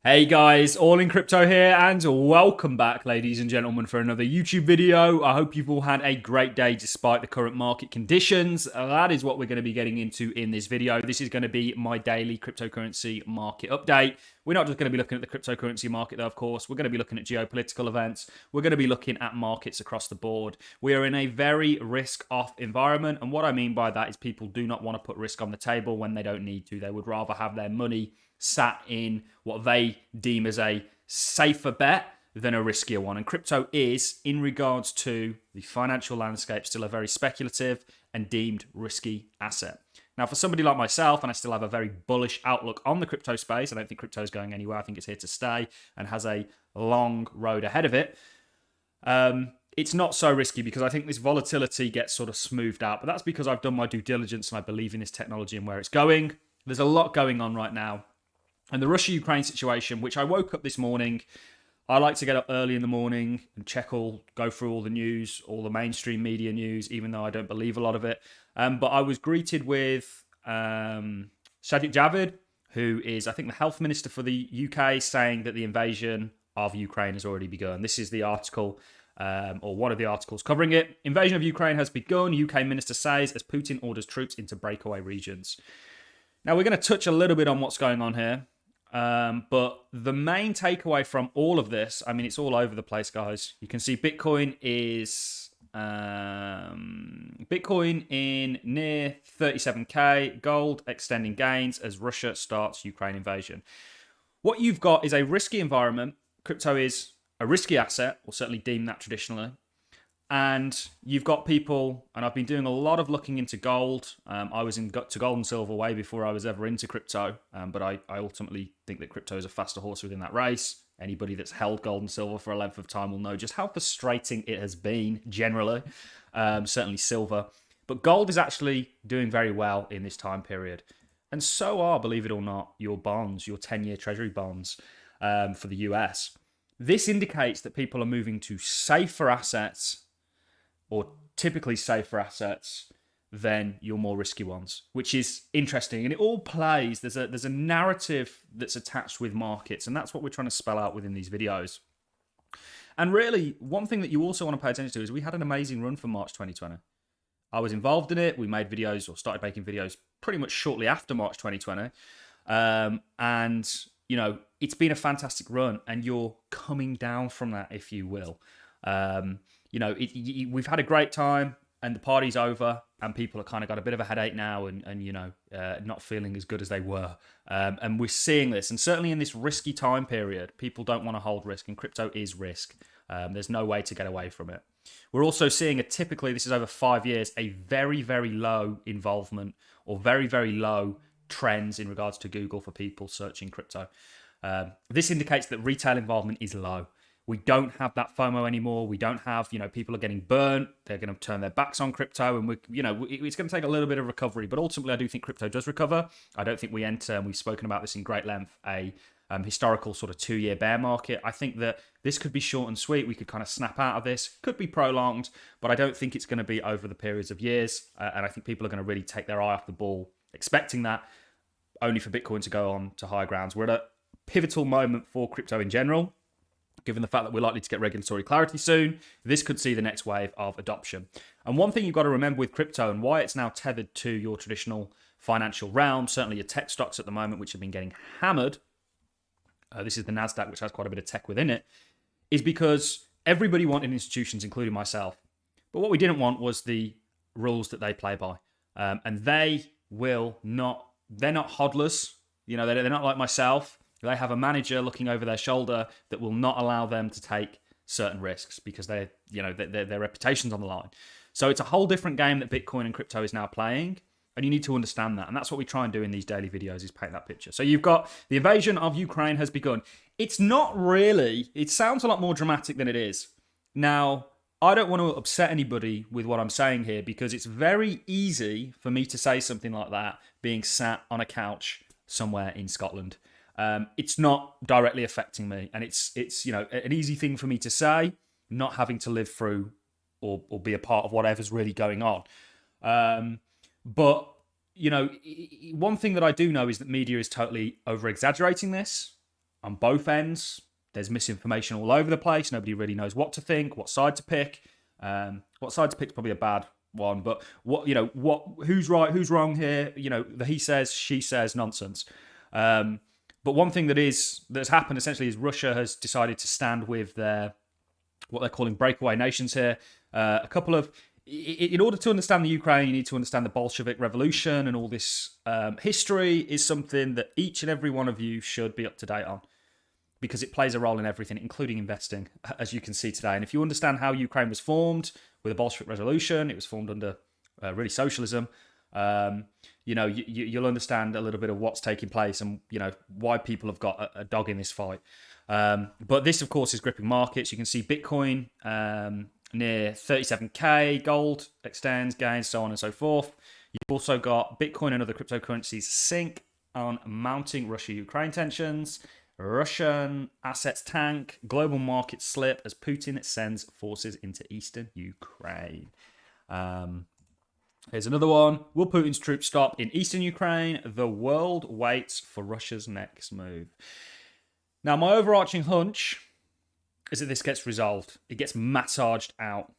Hey guys, All in Crypto here, and welcome back, ladies and gentlemen, for another YouTube video. I hope you've all had a great day despite the current market conditions. That is what we're going to be getting into in this video. This is going to be my daily cryptocurrency market update. We're not just going to be looking at the cryptocurrency market, though, of course. We're going to be looking at geopolitical events. We're going to be looking at markets across the board. We are in a very risk-off environment, and what I mean by that is people do not want to put risk on the table when they don't need to. They would rather have their money sat in what they deem as a safer bet than a riskier one. And crypto is, in regards to the financial landscape, still a very speculative and deemed risky asset. Now, for somebody like myself, and I still have a very bullish outlook on the crypto space, I don't think crypto is going anywhere. I think it's here to stay and has a long road ahead of it. It's not so risky because I think this volatility gets sort of smoothed out. But that's because I've done my due diligence and I believe in this technology and where it's going. There's a lot going on right now. And the Russia-Ukraine situation, which I woke up this morning, I like to get up early in the morning and go through all the news, all the mainstream media news, even though I don't believe a lot of it. But I was greeted with Sajid Javid, who is, I think, the health minister for the UK, saying that the invasion of Ukraine has already begun. This is the article, or one of the articles covering it. Invasion of Ukraine has begun, UK minister says, as Putin orders troops into breakaway regions. Now, we're going to touch a little bit on what's going on here. But the main takeaway from all of this, I mean, it's all over the place, guys. You can see Bitcoin is Bitcoin in near 37k, gold extending gains as Russia starts Ukraine invasion. What you've got is a risky environment. Crypto is a risky asset, or certainly deemed that traditionally. And you've got people, and I've been doing a lot of looking into gold. I was to gold and silver way before I was ever into crypto. But I ultimately think that crypto is a faster horse within that race. Anybody that's held gold and silver for a length of time will know just how frustrating it has been generally. Certainly silver. But gold is actually doing very well in this time period. And so are, believe it or not, your bonds, your 10-year treasury bonds for the US. This indicates that people are moving to safer assets, or typically safer assets, than your more risky ones, which is interesting. And it all plays, there's a narrative that's attached with markets, and that's what we're trying to spell out within these videos. And really, one thing that you also want to pay attention to is we had an amazing run for March 2020. I was involved in it. We made videos, or started making videos, pretty much shortly after March 2020. And, you know, it's been a fantastic run, and you're coming down from that, if you will. You know, we've had a great time, and the party's over, and people have kind of got a bit of a headache now, and you know, not feeling as good as they were. And we're seeing this, and certainly in this risky time period, people don't want to hold risk, and crypto is risk. There's no way to get away from it. We're also seeing typically, this is over 5 years, a very, very low involvement, or very, very low trends in regards to Google for people searching crypto. This indicates that retail involvement is low. We don't have that FOMO anymore. We don't have, you know, people are getting burnt. They're going to turn their backs on crypto, and it's going to take a little bit of recovery. But ultimately, I do think crypto does recover. I don't think we enter, and we've spoken about this in great length, a historical sort of 2-year bear market. I think that this could be short and sweet. We could kind of snap out of this. Could be prolonged, but I don't think it's going to be over the periods of years. And I think people are going to really take their eye off the ball, expecting that, only for Bitcoin to go on to higher grounds. We're at a pivotal moment for crypto in general. Given the fact that we're likely to get regulatory clarity soon, this could see the next wave of adoption. And one thing you've got to remember with crypto, and why it's now tethered to your traditional financial realm, certainly your tech stocks at the moment, which have been getting hammered, this is the NASDAQ, which has quite a bit of tech within it, is because everybody wanted institutions, including myself. But what we didn't want was the rules that they play by. And they're not hodlers. You know, they're not like myself. They have a manager looking over their shoulder that will not allow them to take certain risks because their reputation's on the line. So it's a whole different game that Bitcoin and crypto is now playing, and you need to understand that. And that's what we try and do in these daily videos, is paint that picture. So you've got the invasion of Ukraine has begun. It's not really, it sounds a lot more dramatic than it is. Now, I don't want to upset anybody with what I'm saying here, because it's very easy for me to say something like that being sat on a couch somewhere in Scotland. It's not directly affecting me, and it's you know, an easy thing for me to say, not having to live through or be a part of whatever's really going on. But you know, one thing that I do know is that media is totally over exaggerating this. on both ends. There's misinformation all over the place. Nobody really knows what to think, what side to pick. What side to pick is probably a bad one, but who's right, who's wrong here? The he says, she says nonsense. But one thing that's happened essentially is Russia has decided to stand with what they're calling breakaway nations here. In order to understand the Ukraine, you need to understand the Bolshevik Revolution, and all this history is something that each and every one of you should be up to date on, because it plays a role in everything, including investing, as you can see today. And if you understand how Ukraine was formed with the Bolshevik Revolution, it was formed under really socialism. You'll understand a little bit of what's taking place and why people have got a dog in this fight. But this, of course, is gripping markets. You can see Bitcoin near 37k, gold extends, gains, so on and so forth. You've also got Bitcoin and other cryptocurrencies sink on mounting Russia-Ukraine tensions. Russian assets tank, global markets slip as Putin sends forces into eastern Ukraine. Here's another one. Will Putin's troops stop in eastern Ukraine? The world waits for Russia's next move. Now, my overarching hunch is that this gets resolved. It gets massaged out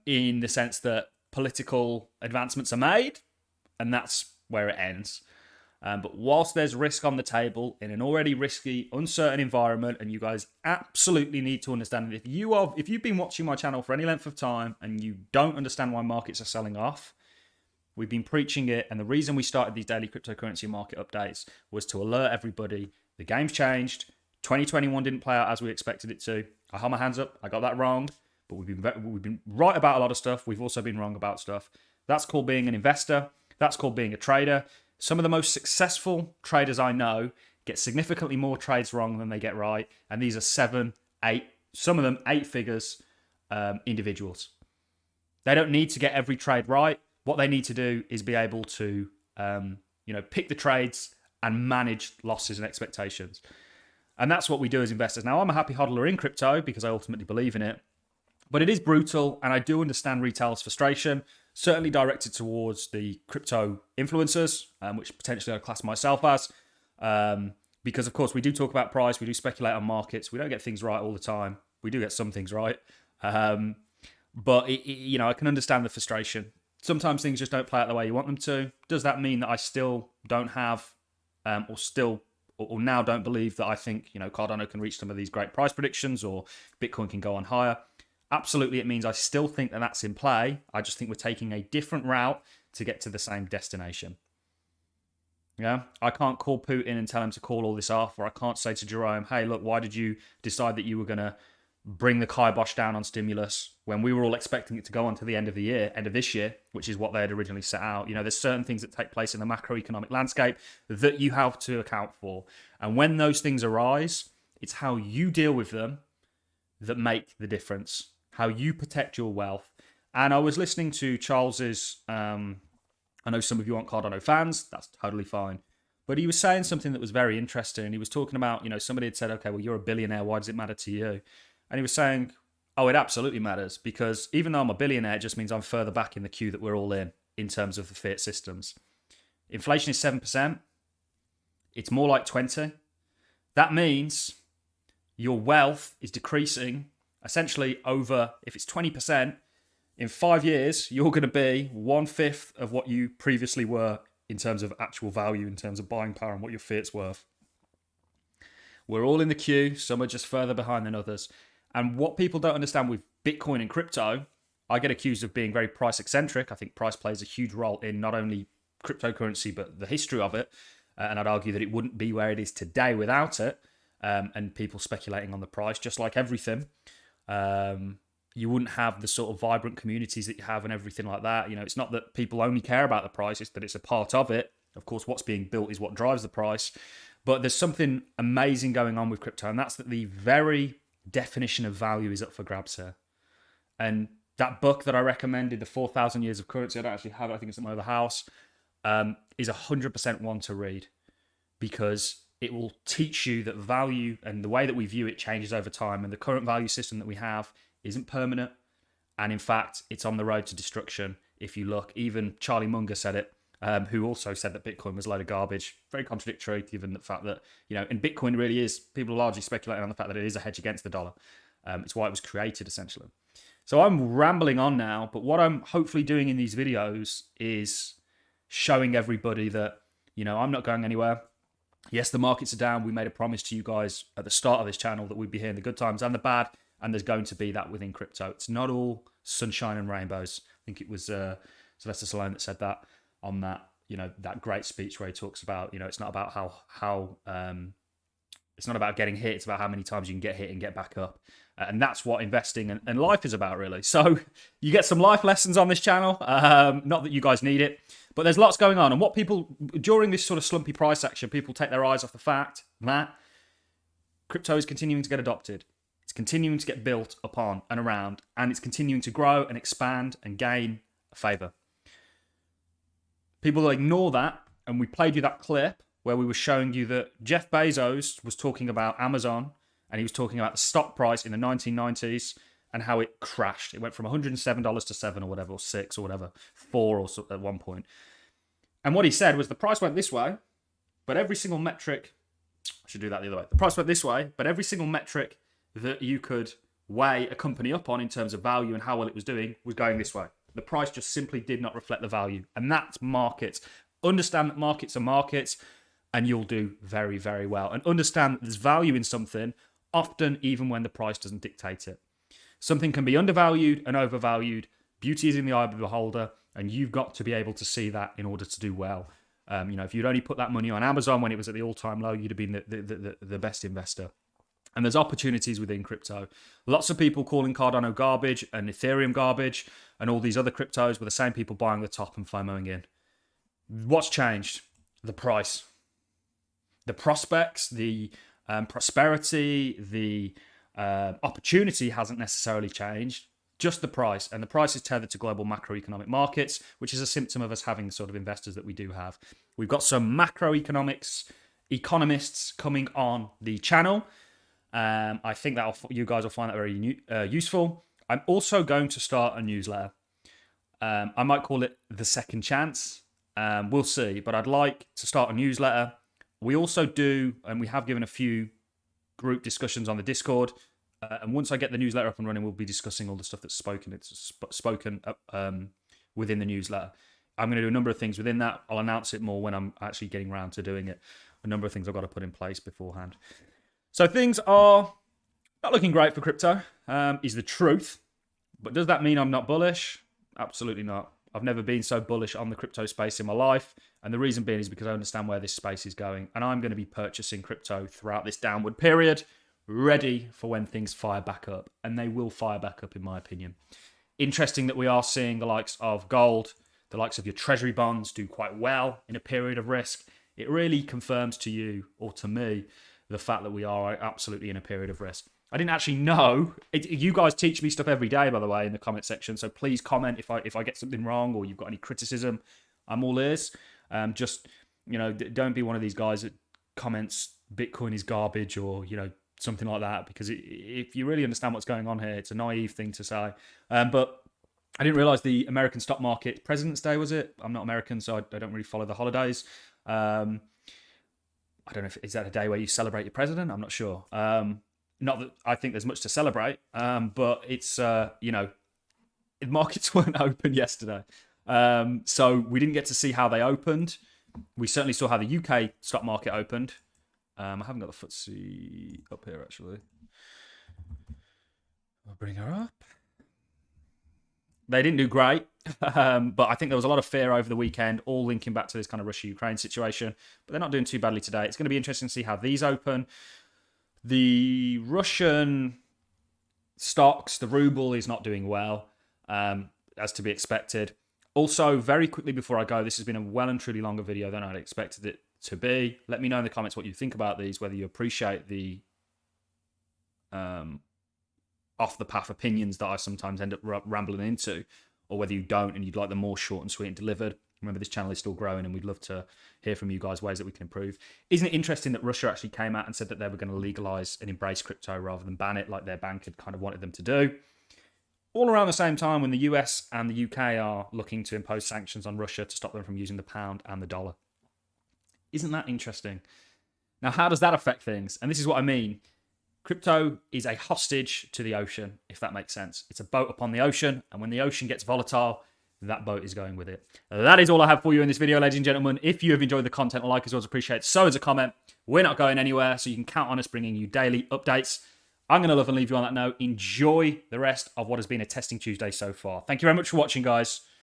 in the sense that political advancements are made, and that's where it ends. But whilst there's risk on the table in an already risky, uncertain environment, and you guys absolutely need to understand that if you've been watching my channel for any length of time and you don't understand why markets are selling off, we've been preaching it. And the reason we started these daily cryptocurrency market updates was to alert everybody the game's changed. 2021 didn't play out as we expected it to. I hold my hands up. I got that wrong. But we've been right about a lot of stuff. We've also been wrong about stuff. That's called being an investor. That's called being a trader. Some of the most successful traders I know get significantly more trades wrong than they get right. And these are 7, 8, some of them 8 figures individuals. They don't need to get every trade right. What they need to do is be able to pick the trades and manage losses and expectations. And that's what we do as investors. Now, I'm a happy hodler in crypto because I ultimately believe in it. But it is brutal, and I do understand retail's frustration, certainly directed towards the crypto influencers, which potentially I class myself as. Because, of course, we do talk about price, we do speculate on markets, we don't get things right all the time. We do get some things right. But, I can understand the frustration. Sometimes things just don't play out the way you want them to. Does that mean that I still don't have, or now don't believe that I think, Cardano can reach some of these great price predictions or Bitcoin can go on higher? Absolutely, it means I still think that that's in play. I just think we're taking a different route to get to the same destination. Yeah, I can't call Putin and tell him to call all this off, or I can't say to Jerome, hey, look, why did you decide that you were going to bring the kibosh down on stimulus when we were all expecting it to go on to the end of this year, which is what they had originally set out. There's certain things that take place in the macroeconomic landscape that you have to account for. And when those things arise, it's how you deal with them that make the difference, how you protect your wealth. And I was listening to Charles's, I know some of you aren't Cardano fans, that's totally fine. But he was saying something that was very interesting. He was talking about, somebody had said, okay, well, you're a billionaire, why does it matter to you? And he was saying, oh, it absolutely matters, because even though I'm a billionaire, it just means I'm further back in the queue that we're all in terms of the fiat systems. Inflation is 7%. It's more like 20. That means your wealth is decreasing essentially over, if it's 20%, in 5 years, you're going to be 1/5 of what you previously were in terms of actual value, in terms of buying power and what your fiat's worth. We're all in the queue. Some are just further behind than others. And what people don't understand with Bitcoin and crypto, I get accused of being very price eccentric. I think price plays a huge role in not only cryptocurrency, but the history of it. And I'd argue that it wouldn't be where it is today without it. And people speculating on the price, just like everything. You wouldn't have the sort of vibrant communities that you have and everything like that. It's not that people only care about the price, it's that it's a part of it. Of course, what's being built is what drives the price. But there's something amazing going on with crypto, and that's that the very definition of value is up for grabs here. And that book that I recommended, The 4,000 Years of Currency, I don't actually have it, I think it's at my other house, is 100% one to read, because it will teach you that value and the way that we view it changes over time, and the current value system that we have isn't permanent, and in fact, it's on the road to destruction. If you look, even Charlie Munger said it, who also said that Bitcoin was a load of garbage. Very contradictory, given the fact that, and Bitcoin really is, people are largely speculating on the fact that it is a hedge against the dollar. It's why it was created, essentially. So I'm rambling on now, but what I'm hopefully doing in these videos is showing everybody that, I'm not going anywhere. Yes, the markets are down. We made a promise to you guys at the start of this channel that we'd be here in the good times and the bad, and there's going to be that within crypto. It's not all sunshine and rainbows. I think it was Sylvester Stallone that said that on that, that great speech where he talks about, it's not about how it's not about getting hit. It's about how many times you can get hit and get back up. And that's what investing and life is about, really. So you get some life lessons on this channel. Not that you guys need it, but there's lots going on. And what people, during this sort of slumpy price action, people take their eyes off the fact that crypto is continuing to get adopted. It's continuing to get built upon and around, and it's continuing to grow and expand and gain favor. People ignore that, and we played you that clip where we were showing you that Jeff Bezos was talking about Amazon, and he was talking about the stock price in the 1990s and how it crashed. It went from $107 to $7 or whatever, or $6 or whatever, $4 or so at one point. And what he said was the price went this way, but every single metric, I should do that the other way. The price went this way, but every single metric that you could weigh a company up on in terms of value and how well it was doing was going this way. The price just simply did not reflect the value. And that's markets. Understand that markets are markets, and you'll do very, very well. And understand that there's value in something, often even when the price doesn't dictate it. Something can be undervalued and overvalued. Beauty is in the eye of the beholder, and you've got to be able to see that in order to do well. If you'd only put that money on Amazon when it was at the all-time low, you'd have been the best investor. And there's opportunities within crypto. Lots of people calling Cardano garbage and Ethereum garbage, and all these other cryptos were the same people buying the top and FOMOing in. What's changed? The price. The prospects, the prosperity, the opportunity hasn't necessarily changed, just the price. And the price is tethered to global macroeconomic markets, which is a symptom of us having the sort of investors that we do have. We've got some economists coming on the channel. I think that you guys will find that very useful. I'm also going to start a newsletter. I might call it The Second Chance. We'll see, but I'd like to start a newsletter. We also do, and we have given a few group discussions on the Discord. And once I get the newsletter up and running, we'll be discussing all the stuff that's spoken within the newsletter. I'm going to do a number of things within that. I'll announce it more when I'm actually getting around to doing it. A number of things I've got to put in place beforehand. So things are not looking great for crypto, is the truth. But does that mean I'm not bullish? Absolutely not. I've never been so bullish on the crypto space in my life. And the reason being is because I understand where this space is going. And I'm going to be purchasing crypto throughout this downward period, ready for when things fire back up. And they will fire back up, in my opinion. Interesting that we are seeing the likes of gold, the likes of your treasury bonds do quite well in a period of risk. It really confirms to you, or to me, the fact that we are absolutely in a period of risk. I didn't actually know. You guys teach me stuff every day, by the way, in the comment section. So please comment if I get something wrong or you've got any criticism. I'm all ears. Don't be one of these guys that comments Bitcoin is garbage or, something like that. Because if you really understand what's going on here, it's a naive thing to say. But I didn't realize the American stock market, President's Day, was it? I'm not American, so I don't really follow the holidays. I don't know is that a day where you celebrate your president? I'm not sure. Not that I think there's much to celebrate, but it's, the markets weren't open yesterday. So we didn't get to see how they opened. We certainly saw how the UK stock market opened. I haven't got the FTSE up here, actually. I'll bring her up. They didn't do great, but I think there was a lot of fear over the weekend, all linking back to this kind of Russia-Ukraine situation. But they're not doing too badly today. It's going to be interesting to see how these open. The Russian stocks, the ruble is not doing well, as to be expected. Also, very quickly before I go, this has been a well and truly longer video than I'd expected it to be. Let me know in the comments what you think about these, whether you appreciate the off-the-path opinions that I sometimes end up rambling into, or whether you don't and you'd like them more short and sweet and delivered. Remember, this channel is still growing and we'd love to hear from you guys ways that we can improve. Isn't it interesting that Russia actually came out and said that they were going to legalize and embrace crypto rather than ban it like their bank had kind of wanted them to do? all around the same time when the US and the UK are looking to impose sanctions on Russia to stop them from using the pound and the dollar. Isn't that interesting? Now, how does that affect things? And this is what I mean. Crypto is a hostage to the ocean, if that makes sense. It's a boat upon the ocean, and when the ocean gets volatile, that boat is going with it. That is all I have for you in this video, ladies and gentlemen. If you have enjoyed the content, a like is always appreciated. So is a comment. We're not going anywhere, so you can count on us bringing you daily updates. I'm going to love and leave you on that note. Enjoy the rest of what has been a testing Tuesday so far. Thank you very much for watching, guys.